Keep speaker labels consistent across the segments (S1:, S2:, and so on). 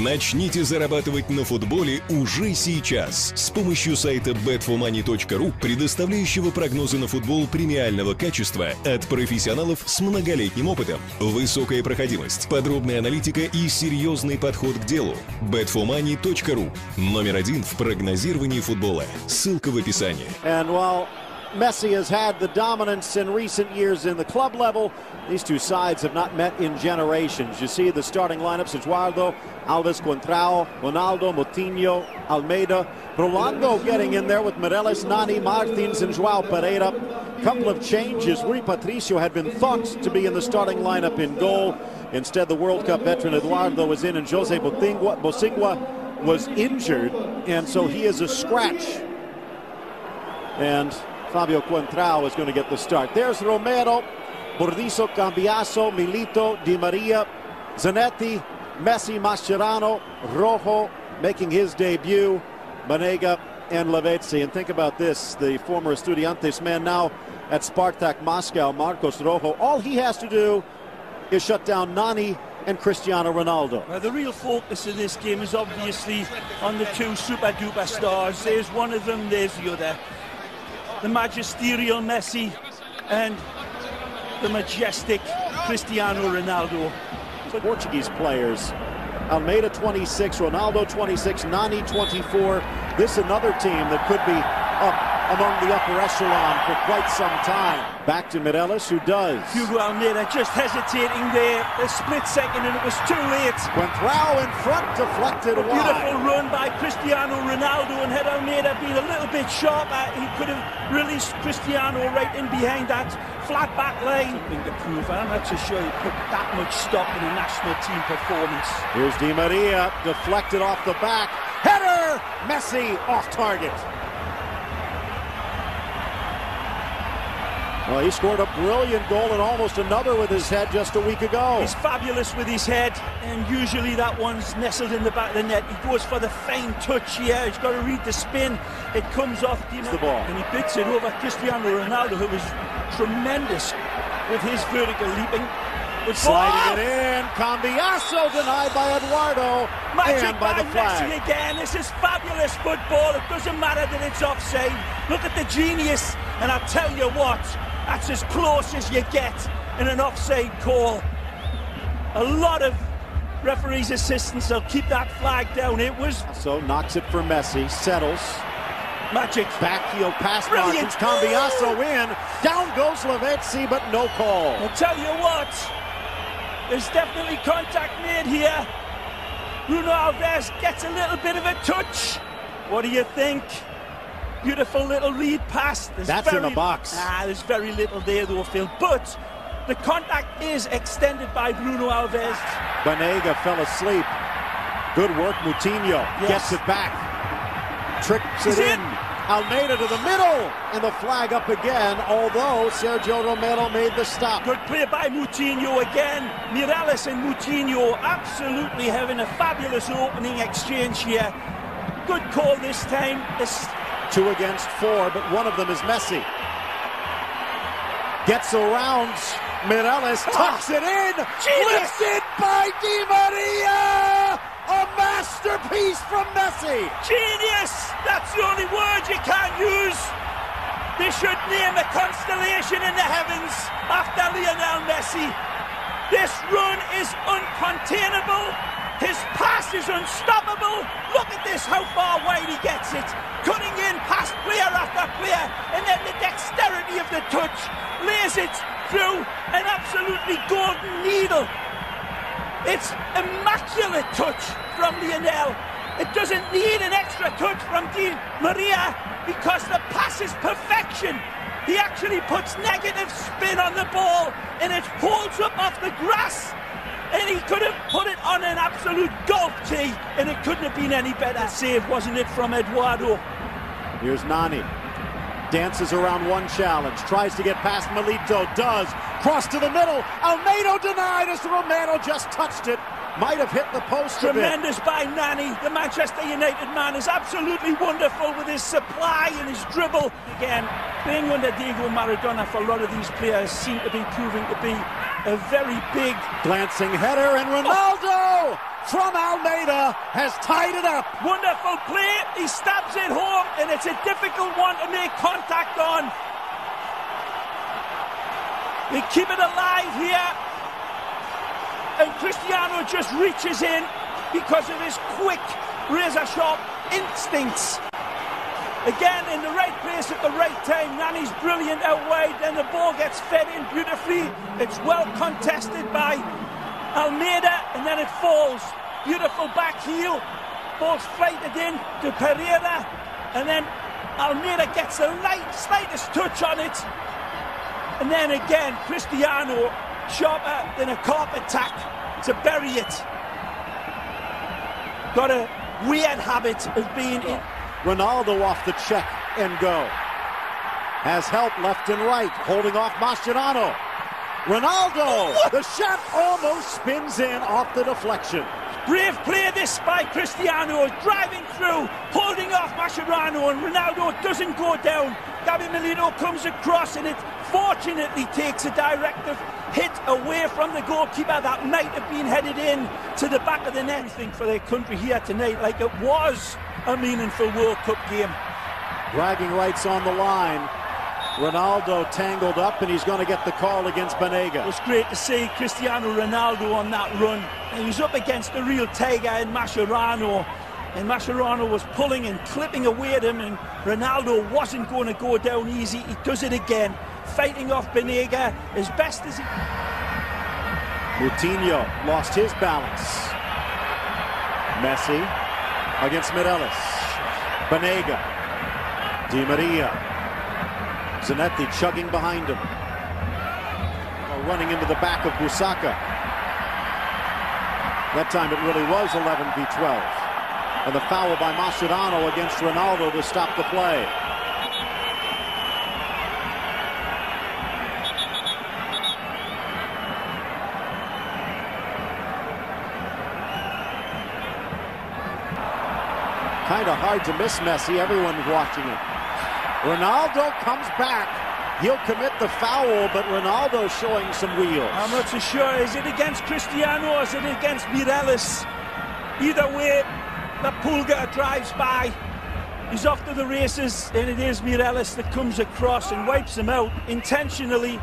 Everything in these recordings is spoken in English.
S1: Начните зарабатывать на футболе уже сейчас с помощью сайта betformoney.ru, предоставляющего прогнозы на футбол премиального качества от профессионалов с многолетним опытом. Высокая проходимость, подробная аналитика и серьезный подход к делу. betformoney.ru. Номер 1 в прогнозировании футбола. Ссылка в описании.
S2: Messi has had the dominance in recent years in the club level. These two sides have not met in generations. You see the starting lineups: Eduardo, Alves, Contrao, Ronaldo, Moutinho, Almeida. Rolando getting in there with Morelos, Nani, Martins, and Joao Pereira. Couple of changes. Rui Patricio had been thought to be in the starting lineup in goal. Instead, the World Cup veteran Eduardo was in, and Jose Bosingwa was injured, and so he is a scratch. And Fabio Contrao is going to get the start. There's Romero, Burdizo, Cambiaso, Milito, Di Maria, Zanetti, Messi, Mascherano, Rojo making his debut, Banega and Lavezzi. And think about this, the former Estudiantes man now at Spartak Moscow, Marcos Rojo. All he has to do is shut down Nani and Cristiano Ronaldo.
S3: Well, the real focus of this game is obviously on the two super-duper stars. There's one of them, there's the other. The magisterial Messi and the majestic Cristiano Ronaldo.
S2: Portuguese players, Almeida 26, Ronaldo 26, Nani 24. This another team that could be up among the upper echelon for quite some time. Back to Morelos, who does.
S3: Hugo Almeida just hesitating there, a split second, and it was too late.
S2: Contrao in front, deflected wide.
S3: Beautiful run by Cristiano Ronaldo, and had Almeida been a little bit sharper, he could have released Cristiano right in behind that flat back line. Something to prove. I'm not so sure he put that much stock in a national team performance.
S2: Here's Di Maria, deflected off the back. Header! Messi off target. Well, he scored a brilliant goal and almost another with his head just a week ago.
S3: He's fabulous with his head, and usually that one's nestled in the back of the net. He goes for the fine touch here. He's got to read the spin. It comes off
S2: the ball,
S3: and he bits it over Cristiano Ronaldo, who was tremendous with his vertical leaping.
S2: Sliding it in, Cambiaso denied by Eduardo.
S3: Magic
S2: and by the flag.
S3: Messi again. This is fabulous football. It doesn't matter that it's offside. Look at the genius, and I'll tell you what, that's as close as you get in an offside call. A lot of referees' assistants will keep that flag down. It was...
S2: So knocks it for Messi, settles.
S3: Magic.
S2: Backheel pass, Martins, Cambiaso in. Down goes Lavezzi, but no call.
S3: I'll tell you what, there's definitely contact made here. Bruno Alves gets a little bit of a touch. What do you think? Beautiful little lead pass.
S2: That's in the box.
S3: There's very little there though, Phil. But the contact is extended by Bruno Alves.
S2: Banega fell asleep. Good work, Moutinho. Gets it back. Tricks it in. Almeida to the middle. And the flag up again, although Sergio Romero made the stop.
S3: Good play by Moutinho again. Morelos and Moutinho absolutely having a fabulous opening exchange here. Good call this time.
S2: 2 against 4, but one of them is Messi. Gets around Morelos, tucks it in, lifted by Di Maria! A masterpiece from Messi!
S3: Genius! That's the only word you can't use. They should name a constellation in the heavens after Lionel Messi. This run is uncontainable. His pass is unstoppable. Look at this, how far wide he gets it. Cutting in past player after player, and then the dexterity of the touch lays it through an absolutely golden needle. It's immaculate touch from Lionel. It doesn't need an extra touch from Di Maria because the pass is perfection. He actually puts negative spin on the ball and it holds up off the grass. And he could have put it on an absolute golf tee, and it couldn't have been any better save, wasn't it, from Eduardo?
S2: Here's Nani. Dances around one challenge, tries to get past Milito, does. Cross to the middle, Almeida denied as Romero just touched it. Might have hit the post a bit.
S3: Tremendous by Nani. The Manchester United man is absolutely wonderful with his supply and his dribble. Again, being under Diego Maradona for a lot of these players seem to be proving to be a very big
S2: glancing header, and Ronaldo from Almeida has tied it up.
S3: Wonderful play. He stabs it home, and it's a difficult one to make contact on. They keep it alive here, and Cristiano just reaches in because of his quick, razor-sharp instincts. Again, in the right place at the right time. Nani's brilliant out wide, then the ball gets fed in beautifully. It's well contested by Almeida, and then it falls. Beautiful back heel. Ball's flighted in to Pereira, and then Almeida gets the slightest touch on it. And then again, Cristiano, sharper than a carpet tack to bury it. Got a weird habit of being in.
S2: Ronaldo off the check and go. Has help left and right, holding off Mascherano. Ronaldo, the shot almost spins in off the deflection.
S3: Brave play this by Cristiano, driving through, holding off Mascherano, and Ronaldo doesn't go down. Gabby Milito comes across, and it fortunately takes a directive hit away from the goalkeeper that might have been headed in to the back of the net. I think for their country here tonight, like it was a meaningful World Cup game.
S2: Bragging rights on the line. Ronaldo tangled up, and he's going to get the call against Banega.
S3: It was great to see Cristiano Ronaldo on that run. He was up against the real tiger in Mascherano, and Mascherano was pulling and clipping away at him, and Ronaldo wasn't going to go down easy. He does it again, fighting off Banega as best as he...
S2: Moutinho lost his balance. Messi against Mireles. Banega. Di Maria. Zanetti chugging behind him. Running into the back of Busaka. That time it really was 11v12. And the foul by Mascherano against Ronaldo to stop the play. Kind of hard to miss Messi. Everyone's watching him. Ronaldo comes back. He'll commit the foul, but Ronaldo showing some wheels.
S3: I'm not so sure. Is it against Cristiano or is it against Mireles? Either way, the Pulga drives by. He's off to the races, and it is Mireles that comes across and wipes him out intentionally,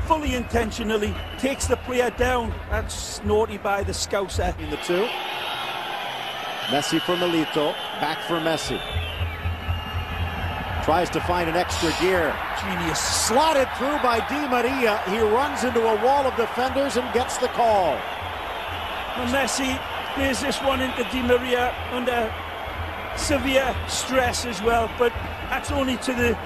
S3: fully intentionally, takes the player down. That's naughty by the Scouser.
S2: In the two. Messi for Milito. Back for Messi. Tries to find an extra gear.
S3: Genius.
S2: Slotted through by Di Maria. He runs into a wall of defenders and gets the call.
S3: And Messi plays this one into Di Maria under severe stress as well, but that's only to the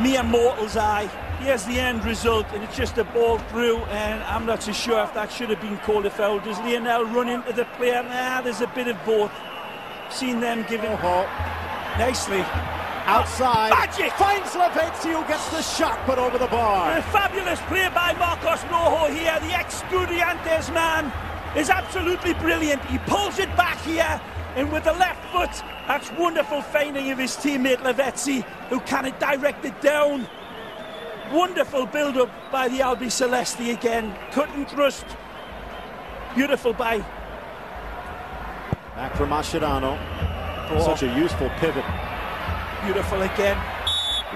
S3: mere mortal's eye. Here's the end result, and it's just a ball through, and I'm not so sure if that should have been called a foul. Does Lionel run into the player? Nah, there's a bit of both. Seen them giving nicely.
S2: Outside,
S3: Magic!
S2: Finds Lavezzi, who gets the shot put over the bar.
S3: A fabulous play by Marcos Rojo here. The ex-Estudiantes man is absolutely brilliant. He pulls it back here, and with the left foot, that's wonderful finding of his teammate Lavezzi, who can't direct it down. Wonderful build-up by the Albi Celesti again. Cut and thrust. Beautiful by...
S2: Back for Mascherano. Such a useful pivot.
S3: Beautiful again.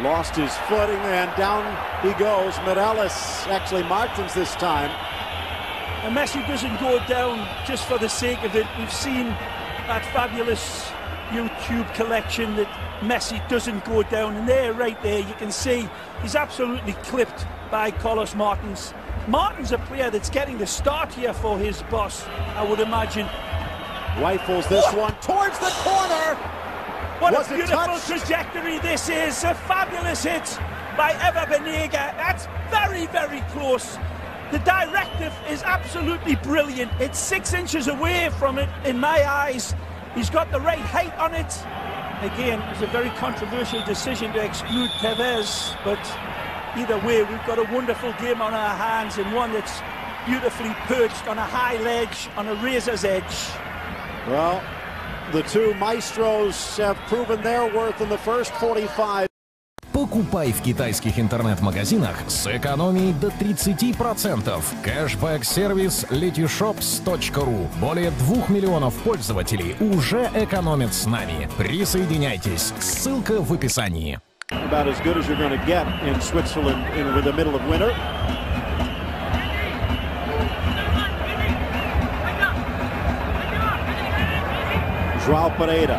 S2: Lost his footing, and down he goes. Mireles, actually Martins this time.
S3: And Messi doesn't go down just for the sake of it. We've seen that fabulous YouTube collection that Messi doesn't go down, and there, right there, you can see he's absolutely clipped by Carlos Martins. Martins, a player that's getting the start here for his boss, I would imagine.
S2: Rifles this one towards the corner.
S3: What a beautiful trajectory this is. A fabulous hit by Ever Banega. That's very, very close. The directive is absolutely brilliant. It's 6 inches away from it in my eyes. He's got the right height on it. Again, it was a very controversial decision to exclude Tevez, but either way, we've got a wonderful game on our hands, and one that's beautifully perched on a high ledge, on a razor's edge.
S2: Well, the two maestros have proven their worth in the first 45.
S4: Book Покупай в китайских интернет-магазинах с экономией до 30%. Кэшбэк-сервис letyshops.ru. Более 2 миллионов пользователей уже экономят с нами. Присоединяйтесь. Ссылка в описании.
S2: About as good as you're going to get in Switzerland in the middle of winter. João Pereira.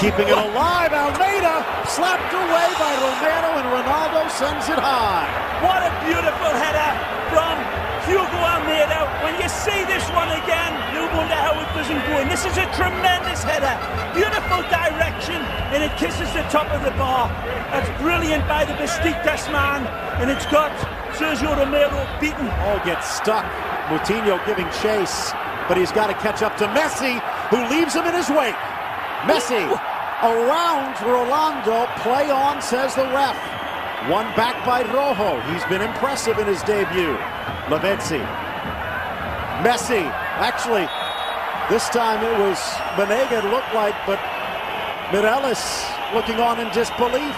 S2: Keeping it alive, Almeida slapped away by Romero, and Ronaldo sends it high.
S3: What a beautiful header from Hugo Almeida. When you see this one again, you wonder how it doesn't go in. This is a tremendous header. Beautiful direction, and it kisses the top of the bar. That's brilliant by the Besiktas man, and it's got Sergio Romero beaten.
S2: All gets stuck. Moutinho giving chase, but he's got to catch up to Messi, who leaves him in his wake. Messi around Rolando. Play on, says the ref. One back by Rojo. He's been impressive in his debut. Lavezzi. Messi. Actually, this time it was Banega, it looked like, but Mireles looking on in disbelief.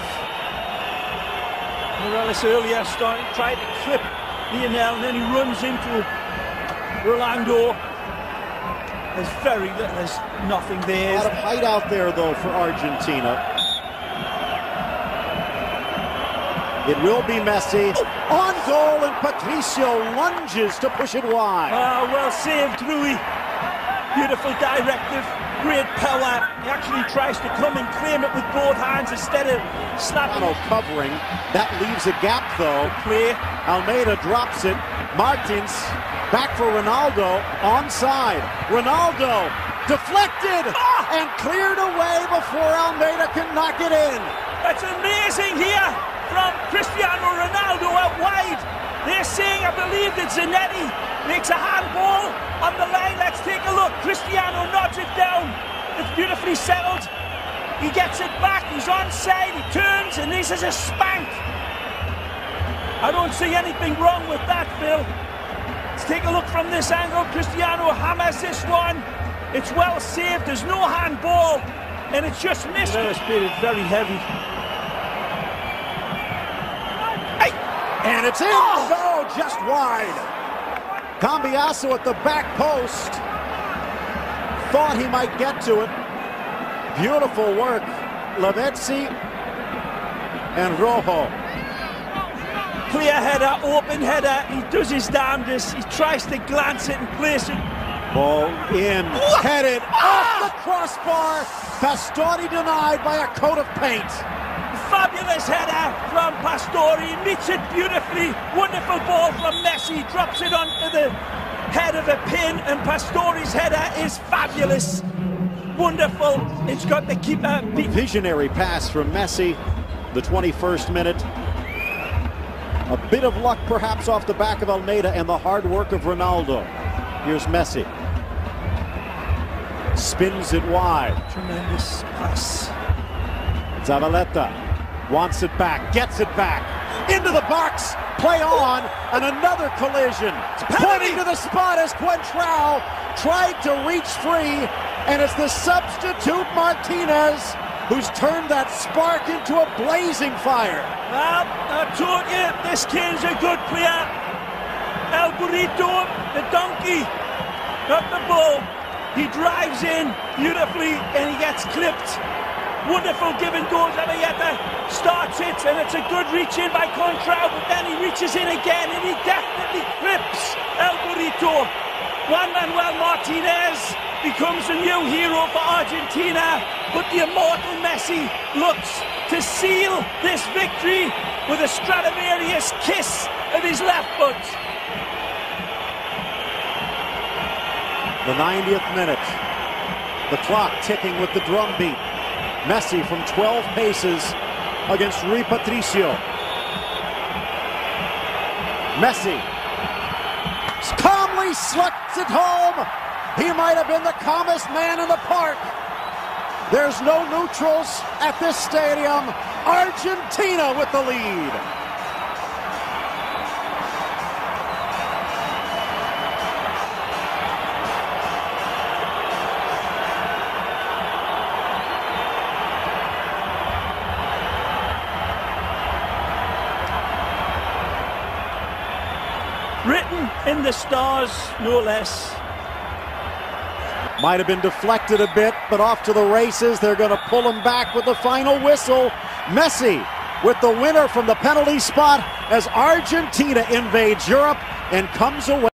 S3: Mireles earlier tried to clip Lionel, and then he runs into Rolando. There's nothing there.
S2: A lot of height out there, though, for Argentina. It will be Messi. On goal, and Patricio lunges to push it wide.
S3: Well saved, Rui. Beautiful directive. Great power. He actually tries to come and claim it with both hands instead of slapping.
S2: Covering. That leaves a gap, though.
S3: Play.
S2: Almeida drops it. Martins back for Ronaldo. Onside. Ronaldo deflected and cleared away before Almeida can knock it in.
S3: That's amazing here from Cristiano Ronaldo out wide. They're saying, I believe, that Zanetti makes a handball on the line. Let's take a look. Cristiano nods it down. It's beautifully settled. He gets it back. He's onside. He turns, and this is a spank. I don't see anything wrong with that, Phil. Let's take a look from this angle. Cristiano hammers this one. It's well saved. There's no handball, and it's just missed. It's very heavy.
S2: And it's in. Oh, just wide. Cambiasso at the back post. Thought he might get to it. Beautiful work. Lavezzi and Rojo.
S3: Clear header, open header. He does his damnedest. He tries to glance it and place it.
S2: Ball in. Headed off the crossbar. Pastore denied by a coat of paint.
S3: Fabulous header from Pastore. Meets it beautifully. Wonderful ball from Messi. Drops it onto the head of a pin, and Pastore's header is fabulous. Wonderful. It's got the keeper beat.
S2: Visionary pass from Messi. The 21st minute. A bit of luck perhaps off the back of Almeida and the hard work of Ronaldo. Here's Messi. Spins it wide.
S3: Tremendous pass.
S2: Zavaleta wants it back, gets it back. Into the box, play on, and another collision. Pointing to the spot as Quentrao tried to reach free, and it's the substitute Martinez who's turned that spark into a blazing fire.
S3: Well, I told you, this kid's a good player. El Burrito, the donkey, not the bull. He drives in beautifully and he gets clipped. Wonderful give and goes. Arietta starts it, and it's a good reach in by Contrao, but then he reaches in again and he definitely clips El Burrito. Juan Manuel Martinez becomes a new hero for Argentina, but the immortal Messi looks to seal this victory with a Stradivarius kiss of his left foot.
S2: The 90th minute. The clock ticking with the drum beat. Messi from 12 paces against Rui Patricio. Messi calmly slugs it home. He might have been the calmest man in the park. There's no neutrals at this stadium. Argentina with the lead.
S3: written in the stars, no less.
S2: Might have been deflected a bit, but off to the races. They're going to pull him back with the final whistle. Messi with the winner from the penalty spot as Argentina invades Europe and comes away.